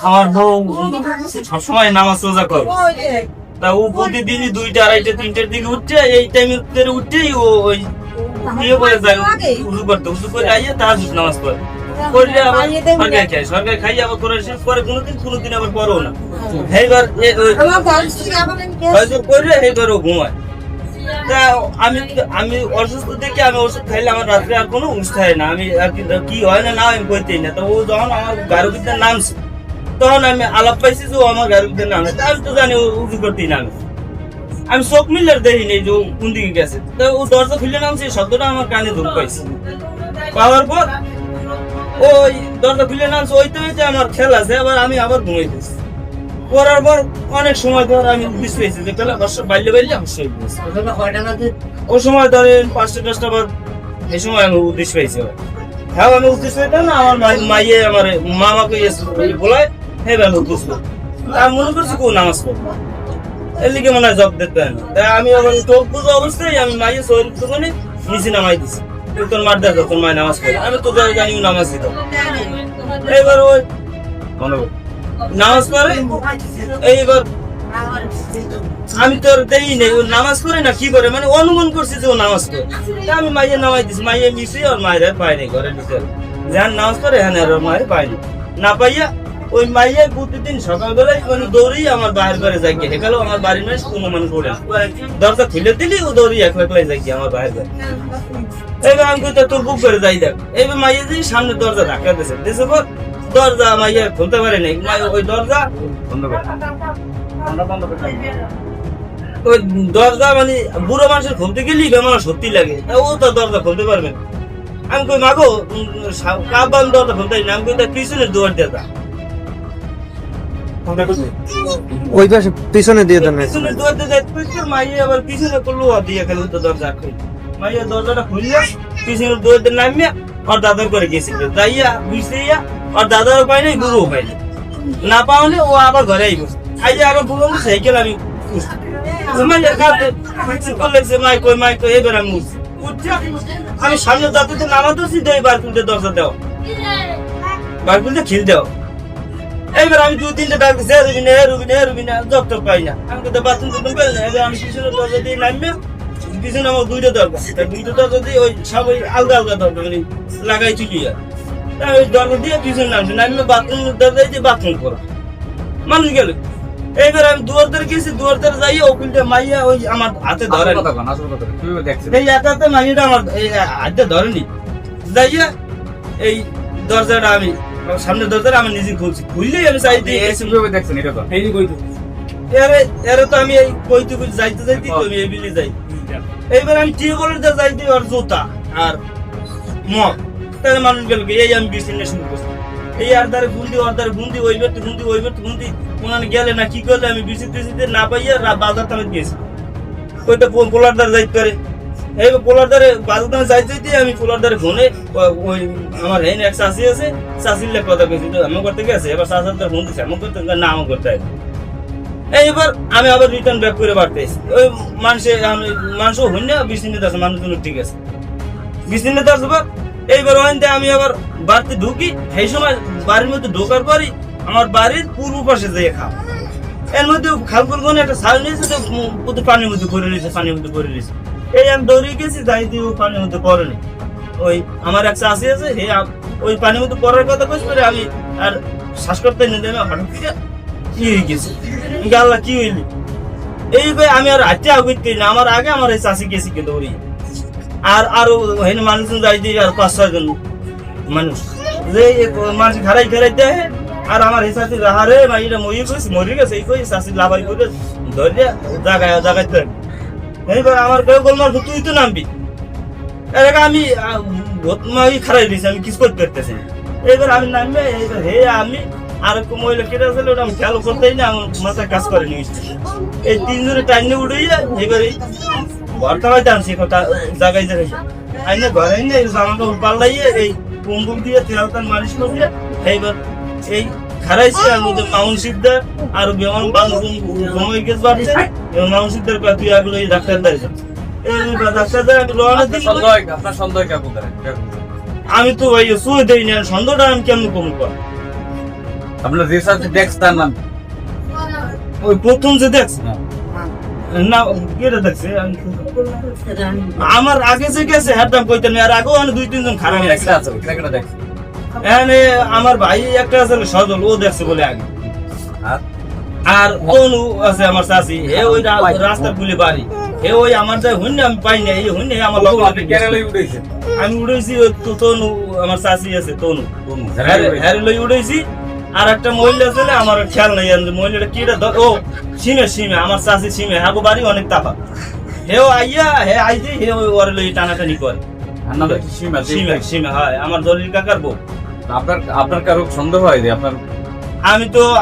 আমার বউ সবসময় নামাজ রোজা করে, তা ও প্রতিদিনই 2টা 2:30 3টার দিকে উঠছে, এই টাইমের ভিতরে উঠেই ও ওই বিয়ে করে যায় উজু করতে, উজু করে আইয়ে তাহাজ্জুদ নামাজ পড়ে, করলে আবার সরকার খায়, সরকার খাই আবার করে শেষ করে কোনোদিন আবার পড়ো না, এইবার করলে এইবার ও ঘুমায়। তা আমি অসুস্থ দেখে আমি ওষুধ খাইলে আমার রাত্রে আর কোনো উৎসাহ হয় না, আমি আর কি হয় না না আমি বলতেই না। তো ও যখন আমার গারুবিদ্যার নামছে তখন আমি আলাপ পাইছি যে ও আমার গারুবিদ্যার নামে, আমি তো জানি ও উজু করতেই নামে, আমি চোখ মিলার দেখি নেই যে ও কোন দিকে গেছে। তো ও দরজা খুলে নামছে, শব্দটা আমার কানে ধুক পাইছে, পাওয়ার পর ওই দরজা খুলে নামছে, ওইতে আমার খেলা আছে, আবার আমি আবার ঘুমাইতেছি। করার পর অনেক সময় ধর আমি উদ্দেশ পেয়েছি যে পেলা বাইলে অবশ্যই ও সময় ধরেন 5টা বার এই সময় আমি উদ্দেশ পেয়েছি। হ্যাঁ আমি উদ্দেশ পেতাম না, আমার মাইয়ে আমার মামাকে বলায় হ্যাঁ আমি উদ্দেশ আমি মনে করছি কোন নামাজ পড়বো, এর লিগে মনে হয় জব দিতে হয় না। আমি আবার চোখ বুঝো অবস্থায় আমি মাইয়ে শরীর দোকানে নিচে নামাই দিছি, তোর মার দেখ তোর মায় নামাজ পড়ে, আমি তো জানিও নামাজ দিতাম। এইবার ওই নামাজ পড়ে, এইবার আমি তোর দেই নেই ও নামাজ পড়ে না কি করে, মানে অনুমান করছি যে ও নামাজ পড়ে। আমি মাইয়ে নামাই দিছি, মাইয়ে মিশে আর মায়ের পায়নি ঘরের ভিতরে, যেন নামাজ পড়ে হ্যাঁ আর মায়ের পায়নি না পাইয়া ওই মাইয়ে প্রতিদিন সকালবেলায় মানে দৌড়েই আমার বাহির করে যাই গিয়ে গেল, আমার বাড়ির মানুষ কোনো মানে করে দরজা খুলে দিলি ও দৌড়ি একলাই যাই গিয়ে আমার বাহির করে। এইবার আমি কইতে তোর বুক করে যাই দেখ, এইবার মাইয়ে যে সামনে দরজা ধাক্কা দিয়েছে, দিয়েছে পর দরজা মাইয়া খুলতে পারে নাই, ওই দরজা বন্ধ করে ওই দরজা মানে বুড়ো মানুষের খুলতে গেলেই বেমার সত্যি লাগে, ও তো দরজা খুলতে পারবে না। আমি কই মাগো কাবান দরজা খুলতে না, আমি কই তার পিছনের দুয়ার দিয়ে যা, ওই পাশে পিছনে দিয়ে দেন, পিছনের দুয়ার দিয়ে যাই, মাইয়া আবার পিছনে করলো দিয়ে খেলে তো দরজা খুলে মাইয়া দরজাটা খুললে পিছনের দুয়ার দিয়ে নামিয়া আর দাদার করে গেছিল, যাইয়া বুঝতেইয়া আর দাদারও পাই নাই বুড়োও পাই না পাওয়ালে ও আবার ঘরে আইব, আইয়া আবার বুড়ো সাইকেল আমি আমি সামনে দাঁড়িয়ে নামাতেছি বার খুলতে দরজা দেওয়া, বার খুলতে খিল দেওয়া। এইবার আমি 2-3টা ডাক দিচ্ছি রুবিনা জব টপ পাই না, আমি তো বাথরুম পাই না। এবার আমি পিছনে দরজা দিয়ে নামবে, পিছনে আমার 2টা দরজা, 2টা দরজা দিয়ে ওই সবাই আলগা দরজা মানে লাগাই চুকি আর ওই দরজা দিয়ে পিছনে নামছে, নামবে বাথরুম দরজায় দিয়ে বাথরুম করা মানুষ গেল। এইবার আমি দুয়ার ধরে গেছি, দুয়ার ধরে যাই ওকুলটা মাইয়া ওই আমার হাতে ধরে, এই হাতে মাইয়াটা আমার হাতে ধরেনি, যাইয়া এই দরজাটা আমি সামনে দরজাটা আমি নিজে খুলছি, খুললেই আমি চাই দিয়ে দেখছেন এটা তো এরে তো আমি এই কইতে যাইতে যাইতে আমি এই বিলে যাই। এইবার আমি টিউবওয়েলের দিয়ে যাইতে আর জুতা আর মগ তাহলে মানুষ গেল এই আমি বিজনেস শুরু করছি, এই আর দ্বারে গুন্দি ওর দ্বারে গুন্দি ওইবার গুন্দি ওনানে গেলে না কি করলে আমি বিচিতে না পাইয়া বাজার তামে গেছি, ওইটা পোলার দ্বারে যাইতে পারে। এই পোলার দ্বারে বাজার তামে যাইতে আমি পোলার দ্বারে ফোনে ওই আমার হেন এক চাষি আছে, চাষির লেখ কথা কেছি তো আমি করতে গেছে, এবার চাষার দ্বারা ফোন দিচ্ছে আমি করতে না আমার করতে হয়। এইবার আমি আবার রিটার্ন ব্যাক করে বাড়তেছি, ওই মানুষও হইন না বিচিতে আছে, মানুষজন ঠিক আছে বিচিতে আসবো। এইবার ওখান থেকে আমি আবার বাড়িতে ঢুকি, সেই সময় বাড়ির মধ্যে ঢোকার পরই আমার বাড়ির পূর্ব পাশে যেয়ে খাও, এর মধ্যে খালকুল কোন একটা ছাল নিয়েছে তো পানির মধ্যে পড়ে নিয়েছে, এই আমি দৌড়ে গেছি যাই দিয়ে পানির মধ্যে পড়েনি। ওই আমার এক চাষি আছে ওই পানির মধ্যে পড়ার কথা কইস করে আমি আর শ্বাস করতে নিতে হঠাৎ থেকে কি হয়ে গেছে, আল্লাহ কি হইলি এই আমি আর হাঁটতে আগুতে না, আমার আগে আমার এই চাষি গেছি কে দৌড়ি আর আরো হেন মানুষজন যাই দিয়ে আর 5-6 জন মানুষ যে মানুষ ঘাড়াই দেয়, আর আমার এই চাষি রাহারে মাইটা মরি গেছে এই কই চাষি লাভাই করে ধরে জাগাইতে। এইবার আমার কেউ গোলমার তুই তো নামবি, এর আগে আমি খারাই দিয়েছি, আমি কিছু করতে পারতেছি। এইবার আমি নামবে, এইবার হে আমি আর মহিলা কেটে আসলে ওটা আমি খেয়াল করতেই না, আমার মাথায় কাজ করে নিয়ে এই 3 জনে টাইনে উঠে যায়। এবারে ঘরটা হয়তো আনছি জায়গায় আইনে ঘরে আইনে জামাটা পাল্লাইয়ে এই কুমকুম দিয়ে তেলতান মালিশ করিয়ে এইবার এই খারাইছি আর মধ্যে মাউন সিদ্ধার আর বেমন ঘুমাই গেছে বাড়ছে, মাউন সিদ্ধার তুই এগুলো এই ডাক্তার দাঁড়িয়ে ডাক্তার আমি রওনা দিই। আপনার সন্দেহ কেমন? আমি তো ভাই শুয়ে দেই না, সন্দেহটা আমি কেমন কম কর আপনার রিসার্চ ডেস্ক তার নাম ওই প্রথম যে দেখছে না কেটে দেখছে আমার আগে যে গেছে হ্যাঁ কইতেন আর আগেও আমি 2-3 জন খারাপ একটা আছে কেনা দেখছে এখানে আমার ভাই একটা আছে সজল ও দেখছে বলে আগে আর আর তনু আছে আমার চাচি হে ওই রাস্তার গুলি বাড়ি হে ওই আমার যাই হইনি আমি পাই না এই হইনি আমার লগে আপনি কেরালায় উঠেছেন আমি উড়েছি ওই তনু আমার চাচি আছে তনু হ্যাঁ লই উড়েছি আর একটা মহিলা ছিল আমার খেয়াল নাই মহিলাটা কি ও সিমে আমার চাচি সিমে হ্যাঁ বাড়ি অনেক তাপা হেও আইয়া হে আইজি হে ওর লই টানাটানি করে আর নাম কি সীমা সিমে হয় আমার দলিল কাকার বউ আপনার কারো সন্দেহ হয় যে আপনার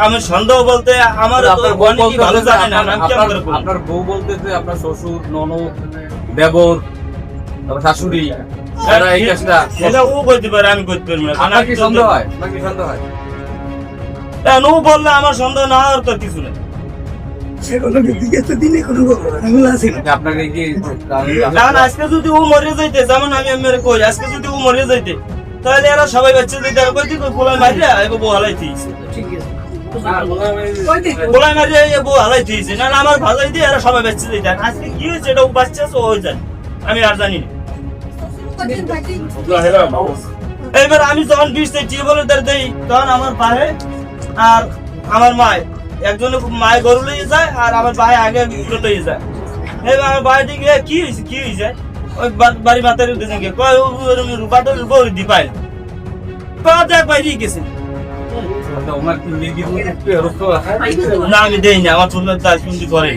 আমি সন্দেহ বলতে আমার আপনার বউ অনেকেই ভালো জানে না আমি কেমন করে বলবো? আপনার বউ বলতে যে আপনার শ্বশুর ননদ দেবর তারপর শাশুড়ি এরা এই কাজটা এটা ও কইতে পারে আমি কইতে পারি না আপনার কি সন্দেহ হয় আপনার কি সন্দেহ হয় ও বললে আমার সন্দেহ না হওয়ার তো কিছু নেই আপনার এই যে কারণ আজকে যদি ও মরে যাইতে যেমন আমি আমার কই আজকে যদি ও মরে যাইতে তাহলে এরা সবাই বাচ্চা দিতে আর কইতে পোলাই মারিয়া এগো বউ হালাইতে পোলাই মারিয়া এই বউ হালাইতে না আমার ভালোই দিয়ে এরা সবাই বাচ্চা দিতে আজকে কি হয়েছে এটা ও বাচ্চা আছে ও জানে আমি আর জানি না এইবার আমি যখন 20 টিউবওয়েলের দ্বার দেই তখন আমার পায়ে আর আমার মায় একজনে মায় গরু লইয়ে যায় আর আমার ভাই আগে গুলো লইয়ে যায় এবার আমার ভাই দিকে কি হয়েছে ওই বাড়ি মাথায় উঠেছে গিয়ে কয় রূপাটা গরু দি পাই দেখ ভাই দিয়ে গেছে ওনার কি মেয়ে না আমি দেই না আমার ছোট দাস কিন্তু করে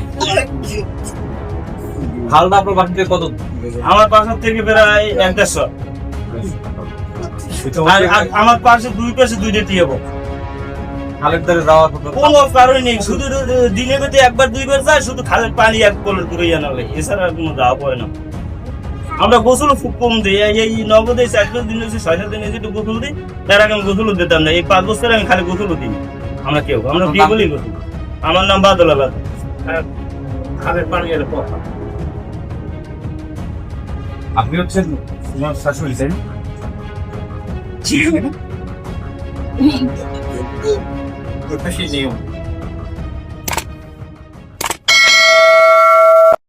হালদা আপনার বাড়িতে কত আমার পাশের থেকে প্রায় 150 আর আমার পাশে দুই পাশে দুইটা টিয়াবো খালেদারে যাওয়ার কথা কোনো কারণ নেই শুধু দিনে বেতে একবার দুইবার যায় শুধু খালের পানি এক কলের দূরে জানা লাগে এছাড়া আর কোনো যাওয়া পড়ে না আমরা গোসল খুব কম দিই এই নগদে 4 দিন হচ্ছে 6 দিন যেটু গোসল দিই তার আগে আমি গোসল দিতাম না এই 5 বছর আমি খালি গোসল দিই আমরা বিয়ে বলি গোসল আমার নাম বাদল আলাদ খালের পানি এর পর আপনি হচ্ছেন তোমার শাশুড়ি তাই না?